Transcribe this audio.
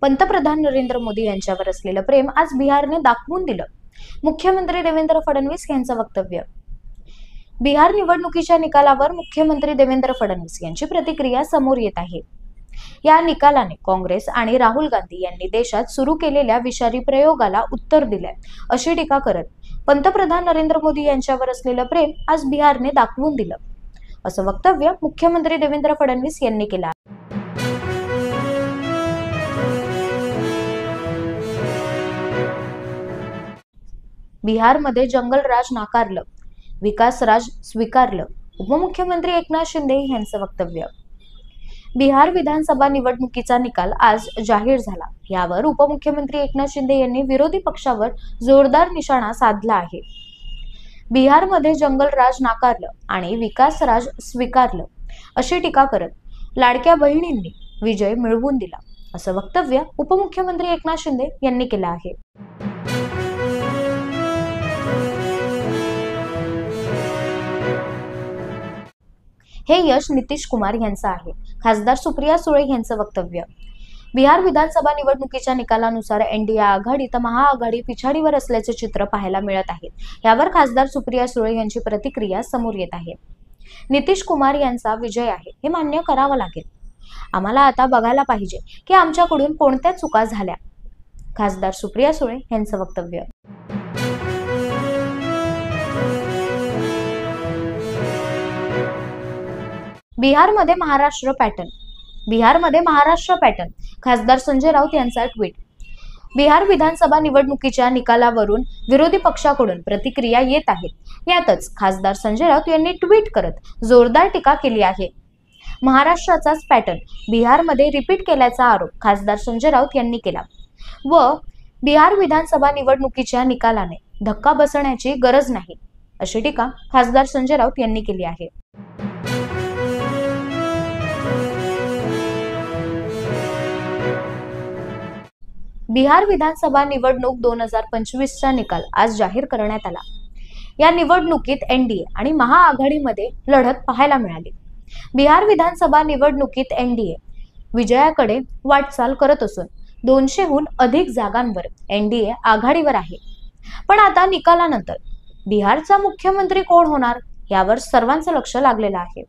पंतप्रधान नरेंद्र मोदी यांच्यावर असलेलं प्रेम आज बिहारने दाखवून दिलं. मुख्यमंत्री देवेंद्र फडणवीस यांचं वक्तव्य. बिहार निवडणुकीच्या निकालावर मुख्यमंत्री देवेंद्र फडणवीस यांची प्रतिक्रिया समोर येत आहे. या निकालाने काँग्रेस आणि राहुल गांधी यांनी देशात सुरू केलेल्या विषारी प्रयोगाला उत्तर दिलंय अशी टीका करत पंतप्रधान नरेंद्र मोदी यांच्यावर असलेलं प्रेम आज बिहारने दाखवून दिलं, असं वक्तव्य मुख्यमंत्री देवेंद्र फडणवीस यांनी केलं आहे. बिहारमध्ये जंगलराज नाकारलं, विकासराज स्वीकारलं. उपमुख्यमंत्री एकनाथ शिंदे यांचं वक्तव्य. बिहार विधानसभा निवडणुकीचा निकाल आज जाहीर झाला. यावर उपमुख्यमंत्री एकनाथ शिंदे यांनी विरोधी पक्षावर जोरदार निशाणा साधला आहे. बिहारमध्ये जंगलराज नाकारलं आणि विकासराज स्वीकारलं अशी टीका करत लाडक्या बहिणींनी विजय मिळवून दिला, असं वक्तव्य उपमुख्यमंत्री एकनाथ शिंदे यांनी केलं आहे. हे यश नितीश कुमार यांचं आहे. खासदार सुप्रिया सुळे यांचं वक्तव्य. बिहार विधानसभा निवडणुकीच्या निकालानुसार एनडीए आघाडी तर महाआघाडी पिछाडीवर असल्याचे चित्र पाहायला मिळत आहे. यावर खासदार सुप्रिया सुळे यांची प्रतिक्रिया समोर येत आहे. नितीश कुमार यांचा विजय आहे हे मान्य करावं लागेल. आम्हाला आता बघायला पाहिजे की आमच्याकडून कोणत्या चुका झाल्या. खासदार सुप्रिया सुळे यांचं वक्तव्य. बिहारमध्ये महाराष्ट्र पॅटर्न. खासदार संजय राऊत यांचा ट्विट. बिहार विधानसभा निवडणुकीच्या निकालावरून विरोधी पक्षाकडून प्रतिक्रिया येत आहेत. यातच खासदार संजय राऊत यांनी ट्विट करत जोरदार टीका केली आहे. महाराष्ट्राचाच पॅटर्न बिहारमध्ये रिपीट केल्याचा आरोप खासदार संजय राऊत यांनी केला व बिहार विधानसभा निवडणुकीच्या निकालाने धक्का बसण्याची गरज नाही अशी टीका खासदार संजय राऊत यांनी केली आहे. बिहार विधानसभा निवडणूक 2025चा निकाल आज जाहीर करण्यात आला. या निवडणुकीत एनडीए आणि महाआघाडीमध्ये लढत पाहायला मिळाली. बिहार विधानसभा निवडणुकीत एनडीए विजयाकडे वाटचाल करत असून 200हून अधिक जागांवर एनडीए आघाडीवर आहे. पण आता निकालानंतर बिहारचा मुख्यमंत्री कोण होणार यावर सर्वांचं लक्ष लागलेलं आहे.